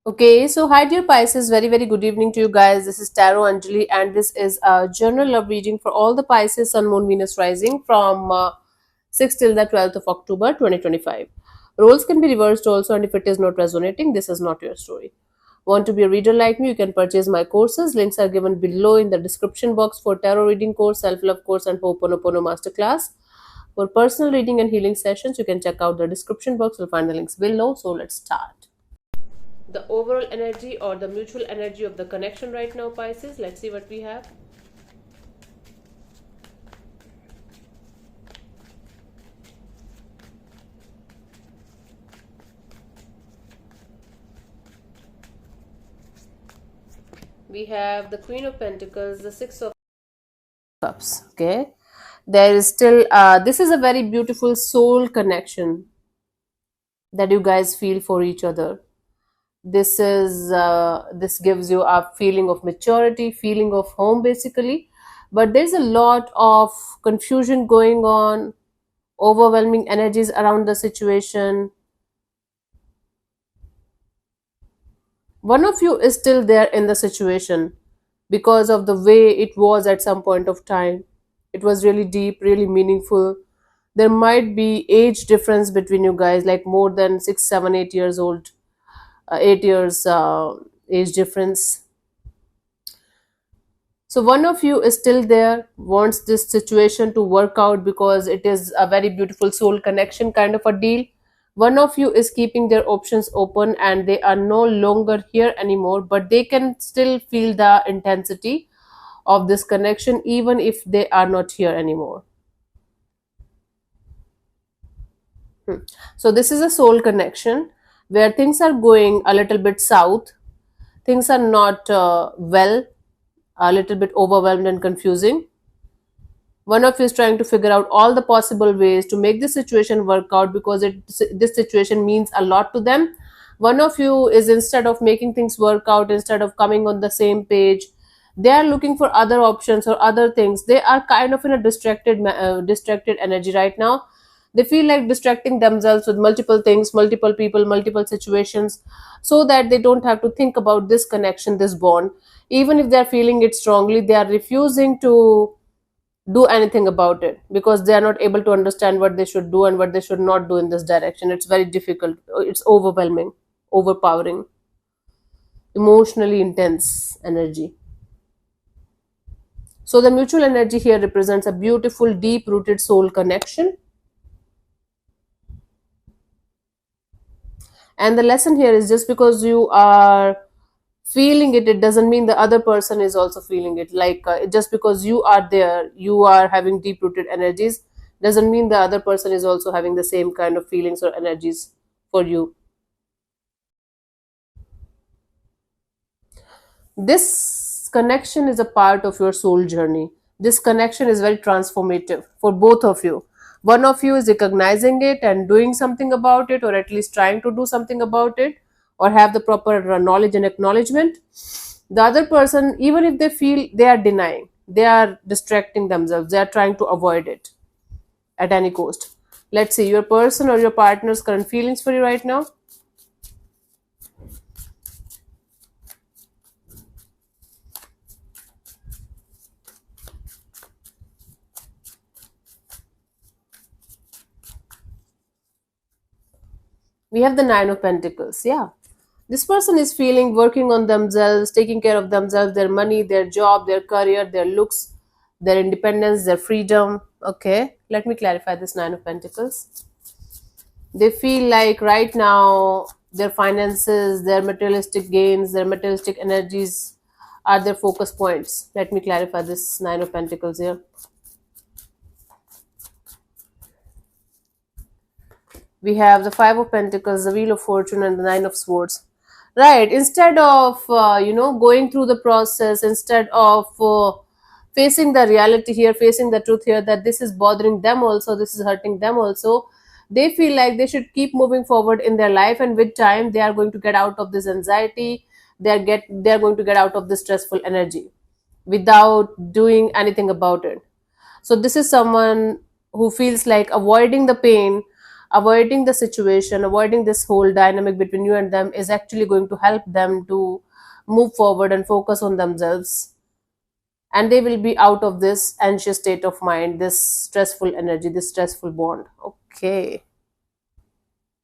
Okay, so hi dear Pisces, very good evening to you guys. This is Tarot Anjali, and this is a general love reading for all the Pisces, Sun, Moon, Venus rising from 6th till the 12th of October 2025. Roles can be reversed also, and if it is not resonating, this is not your story. Want to be a reader like me? You can purchase my courses. Links are given below in the description box for tarot reading course, self love course, and Ho'oponopono masterclass. For personal reading and healing sessions, you can check out the description box. You'll find the links below. So let's start the overall energy or the mutual energy of the connection right now, Pisces. Let's see what we have. We have the Queen of Pentacles, the Six of Cups. Okay, there is still this is a very beautiful soul connection that you guys feel for each other. This gives you a feeling of maturity, feeling of home basically, but there's a lot of confusion going on, overwhelming energies around the situation. One of you is still there in the situation because of the way it was at some point of time. It was really deep, really meaningful. There might be age difference between you guys, like more than 6 7 8 years old, 8 years age difference. So one of you is still there, wants this situation to work out because it is a very beautiful soul connection kind of a deal. One of you is keeping their options open and they are no longer here anymore, but they can still feel the intensity of this connection even if they are not here anymore. So this is a soul connection where things are going a little bit south, things are not well, a little bit overwhelmed and confusing. One of you is trying to figure out all the possible ways to make this situation work out because this situation means a lot to them. One of you is, instead of making things work out, instead of coming on the same page, they are looking for other options or other things. They are kind of in a distracted energy right now. They feel like distracting themselves with multiple things, multiple people, multiple situations, so that they don't have to think about this connection, this bond. Even if they are feeling it strongly, they are refusing to do anything about it because they are not able to understand what they should do and what they should not do in this direction. It's very difficult, it's overwhelming, overpowering, emotionally intense energy. So the mutual energy here represents a beautiful deep rooted soul connection, and the lesson here is, just because you are feeling it, it doesn't mean the other person is also feeling it. Like just because you are there, you are having deep rooted energies, doesn't mean the other person is also having the same kind of feelings or energies for you. This connection is a part of your soul journey. This connection is very transformative for both of you. One of you is recognizing it and doing something about it, or at least trying to do something about it, or have the proper knowledge and acknowledgement. The other person, even if they feel, they are denying, they are distracting themselves, they are trying to avoid it at any cost. Let's see your person or your partner's current feelings for you right now. We have the Nine of Pentacles. Yeah. This person is feeling working on themselves, taking care of themselves, their money, their job, their career, their looks, their independence, their freedom. Okay. Let me clarify this Nine of Pentacles. They feel like right now their finances, their materialistic gains, their materialistic energies are their focus points. Let me clarify this Nine of Pentacles here. We have the Five of Pentacles, the Wheel of Fortune, and the Nine of Swords. Right. Instead of going through the process, instead of facing the reality here, facing the truth here, that this is bothering them also, this is hurting them also, they feel like they should keep moving forward in their life, and with time they are going to get out of this anxiety. They are going to get out of this stressful energy without doing anything about it. So this is someone who feels like avoiding the pain, avoiding the situation, avoiding this whole dynamic between you and them is actually going to help them to move forward and focus on themselves, and they will be out of this anxious state of mind, this stressful energy, this stressful bond. Okay,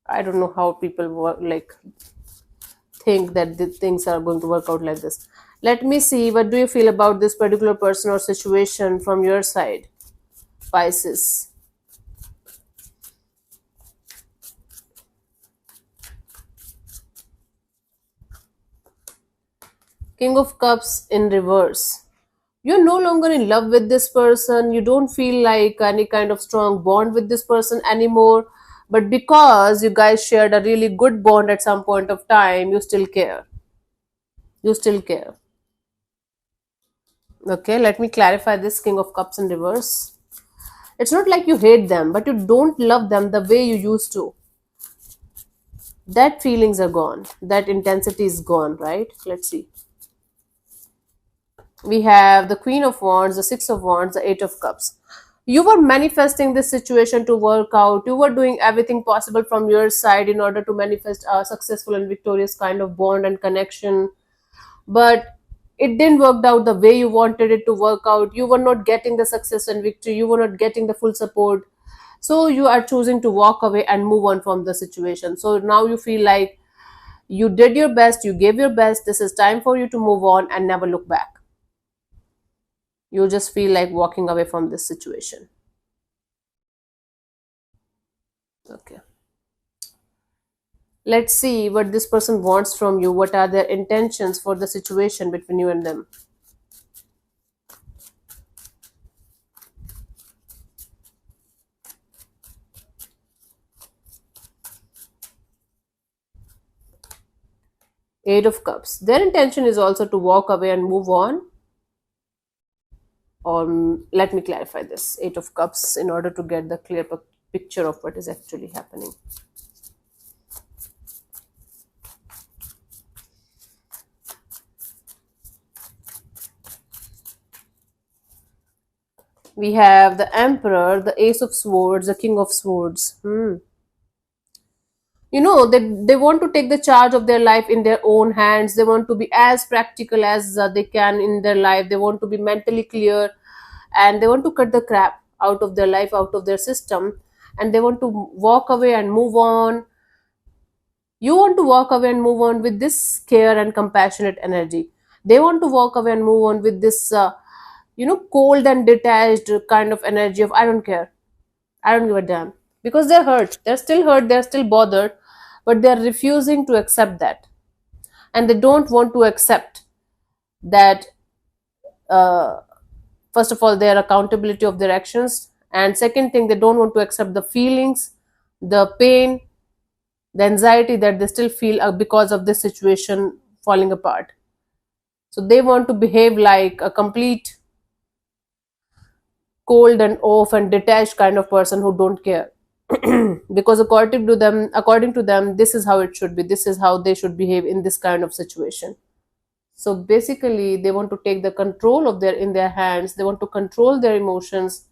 I don't know how people work, like, think that the things are going to work out like this. Let me see, what do you feel about this particular person or situation from your side, Pisces? King of Cups in reverse. You're no longer in love with this person, you don't feel like any kind of strong bond with this person anymore, but because you guys shared a really good bond at some point of time, you still care. You still care. Okay, let me clarify this King of Cups in reverse. It's not like you hate them, but you don't love them the way you used to. That feelings are gone, that intensity is gone, right? Let's see. We have the Queen of Wands, the Six of Wands, the Eight of Cups. You were manifesting this situation to work out. You were doing everything possible from your side in order to manifest a successful and victorious kind of bond and connection. But it didn't work out the way you wanted it to work out. You were not getting the success and victory. You were not getting the full support. So you are choosing to walk away and move on from the situation. So now you feel like you did your best, you gave your best. This is time for you to move on and never look back. You just feel like walking away from this situation. Okay. Let's see what this person wants from you. What are their intentions for the situation between you and them? Eight of Cups. Their intention is also to walk away and move on. Or let me clarify this Eight of Cups in order to get the clear picture of what is actually happening. We have the Emperor, the Ace of Swords, the King of Swords. You know, they want to take the charge of their life in their own hands. They want to be as practical as they can in their life. They want to be mentally clear, and they want to cut the crap out of their life, out of their system, and they want to walk away and move on. You want to walk away and move on with this care and compassionate energy. They want to walk away and move on with this cold and detached kind of energy of, I don't care, I don't give a damn. Because they're hurt, they're still hurt, they're still bothered, but they're refusing to accept that. And they don't want to accept that, uh, first of all, their accountability of their actions. And second thing, they don't want to accept the feelings, the pain, the anxiety that they still feel because of this situation falling apart. So they want to behave like a complete cold and off and detached kind of person who don't care. Because according to them, this is how it should be, this is how they should behave in this kind of situation. So basically they want to take the control of their in their hands. They want to control their emotions,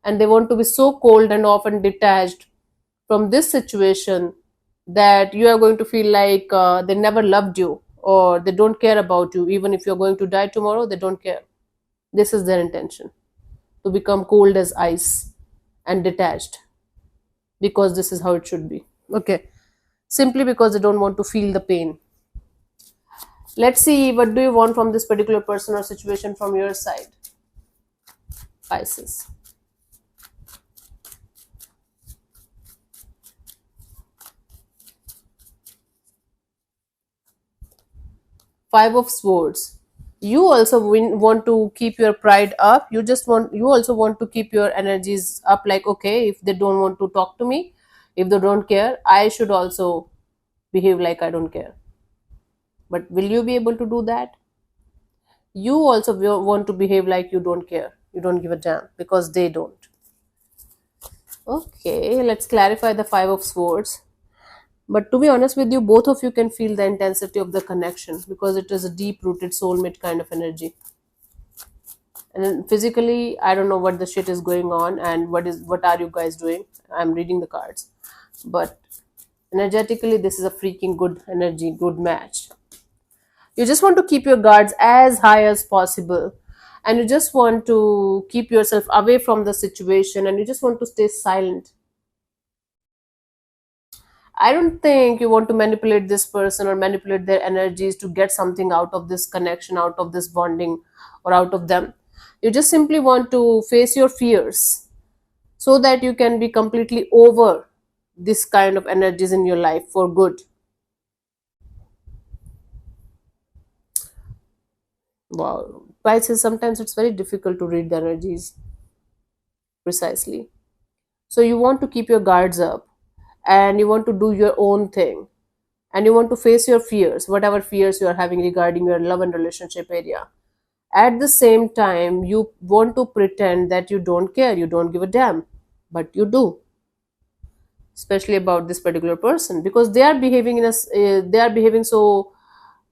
and they want to be so cold and often detached from this situation that you are going to feel like they never loved you, or they don't care about you. Even if you're going to die tomorrow, they don't care. This is their intention, to become cold as ice and detached, because this is how it should be. Okay, simply because they don't want to feel the pain. Let's see, what do you want from this particular person or situation from your side, Pisces? Five of Swords. You also want to keep your pride up. You also want to keep your energies up, like, okay, if they don't want to talk to me, if they don't care, I should also behave like I don't care. But will you be able to do that? You also want to behave like you don't care, you don't give a damn, because they don't. Okay, let's clarify the Five of Swords. But to be honest with you, both of you can feel the intensity of the connection, because it is a deep rooted soulmate kind of energy. And then physically, I don't know what the shit is going on and what are you guys doing. I'm reading the cards. but energetically this is a freaking good energy, good match. You just want to keep your guards as high as possible, and you just want to keep yourself away from the situation, and you just want to stay silent. I don't think you want to manipulate this person or manipulate their energies to get something out of this connection, out of this bonding, or out of them. You just simply want to face your fears so that you can be completely over this kind of energies in your life for good. Wow. Pisces, sometimes it's very difficult to read the energies precisely. So you want to keep your guards up, and you want to do your own thing, and you want to face your fears, whatever fears you are having regarding your love and relationship area. At the same time, you want to pretend that you don't care, you don't give a damn, but you do, especially about this particular person, because they are behaving they are behaving so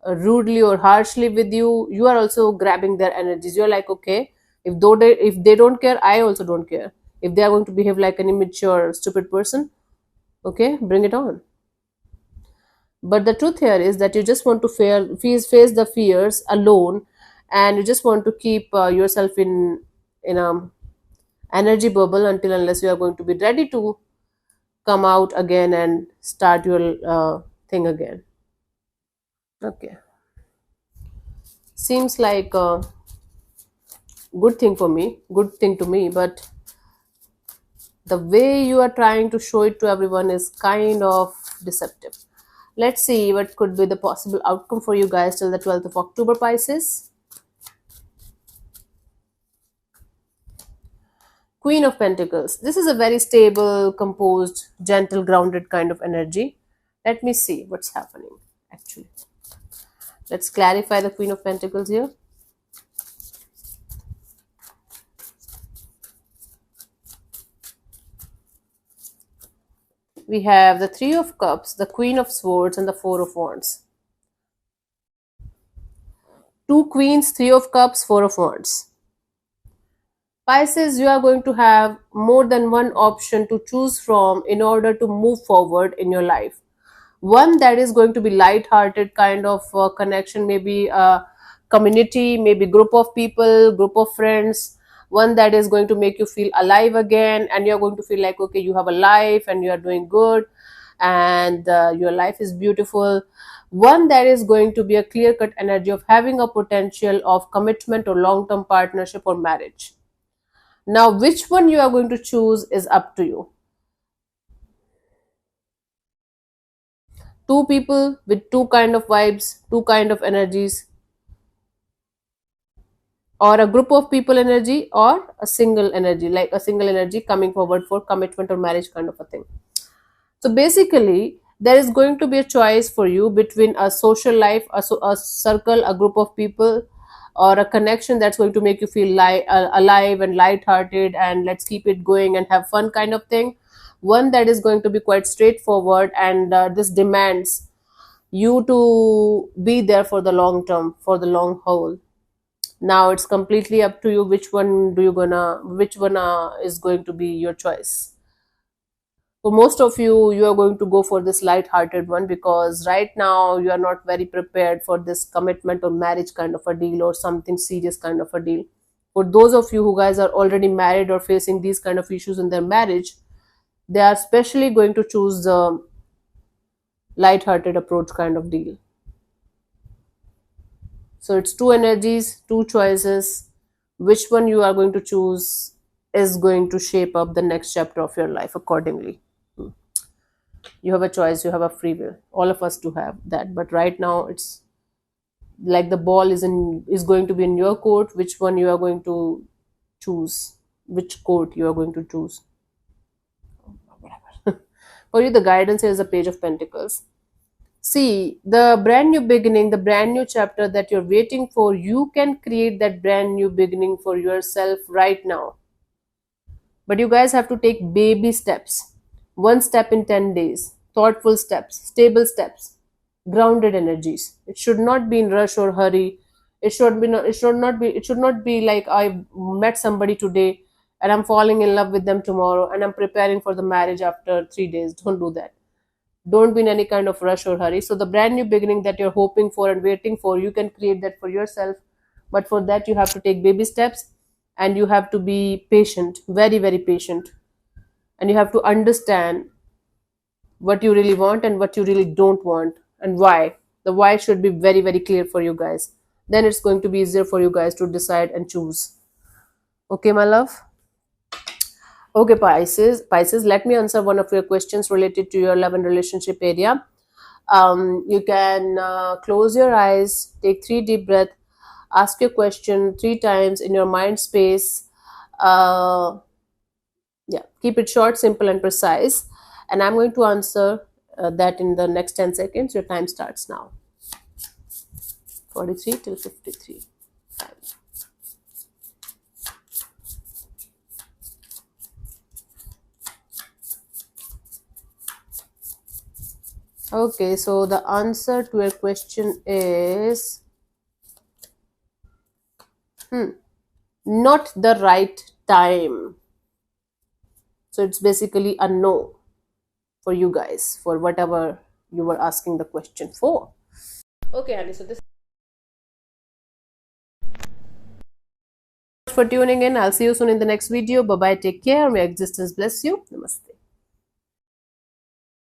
rudely or harshly with you. You are also grabbing their energies. You're like, okay, if they don't care, I also don't care. If they are going to behave like an immature stupid person, okay, bring it on. But the truth here is that you just want to face the fears alone, and you just want to keep yourself in a energy bubble until unless you are going to be ready to come out again and start your thing again. Okay, seems like a good thing for me, good thing to me, but the way you are trying to show it to everyone is kind of deceptive. Let's see what could be the possible outcome for you guys till the 12th of October, Pisces. Queen of Pentacles. This is a very stable, composed, gentle, grounded kind of energy. Let me see what's happening actually. Let's clarify the Queen of Pentacles here. We have the Three of Cups, the Queen of Swords, and the Four of Wands. Two Queens, Three of Cups, Four of Wands. Pisces, you are going to have more than one option to choose from in order to move forward in your life. One that is going to be light-hearted kind of connection, maybe a community, maybe group of people, group of friends. One that is going to make you feel alive again, and you're going to feel like, okay, you have a life and you are doing good, and your life is beautiful. One that is going to be a clear-cut energy of having a potential of commitment or long-term partnership or marriage. Now, which one you are going to choose is up to you. Two people with two kind of vibes, two kind of energies, or a group of people energy, or a single energy, like a single energy coming forward for commitment or marriage kind of a thing. So basically, there is going to be a choice for you between a social life, a circle, a group of people, or a connection that's going to make you feel alive and light-hearted, and let's keep it going and have fun kind of thing. One that is going to be quite straightforward, and this demands you to be there for the long term, for the long haul. Now it's completely up to you which one is going to be your choice. For most of you, you are going to go for this light-hearted one, because right now you are not very prepared for this commitment or marriage kind of a deal, or something serious kind of a deal. For those of you who guys are already married or facing these kind of issues in their marriage, they are especially going to choose the light-hearted approach kind of deal. So it's two energies, two choices. Which one you are going to choose is going to shape up the next chapter of your life accordingly. You have a choice, you have a free will. All of us do have that, but right now it's like the ball is going to be in your court. Which one you are going to choose? Which court you are going to choose? Whatever. For you, the guidance here is a Page of Pentacles. See, the brand new beginning, the brand new chapter that you're waiting for, you can create that brand new beginning for yourself right now. But you guys have to take baby steps. One step in 10 days. Thoughtful steps, stable steps, grounded energies. It should not be in rush or hurry. It should not be like I met somebody today and I'm falling in love with them tomorrow and I'm preparing for the marriage after 3 days. Don't do that. Don't be in any kind of rush or hurry. So the brand new beginning that you're hoping for and waiting for, you can create that for yourself. But for that, you have to take baby steps, and you have to be patient, very, very patient. And you have to understand what you really want and what you really don't want, and why. The why should be very, very clear for you guys. Then it's going to be easier for you guys to decide and choose. Okay, my love? Okay, Pisces, let me answer one of your questions related to your love and relationship area. You can close your eyes, take 3 deep breaths, ask your question 3 times in your mind space. Uh, yeah, keep it short, simple, and precise. And I'm going to answer that in the next 10 seconds. Your time starts now. 43 till 53. Okay, so the answer to your question is not the right time. So it's basically a no for you guys for whatever you were asking the question for. Okay, Andy, so this for tuning in. I'll see you soon in the next video. Bye bye. Take care. May existence bless you. Namaste.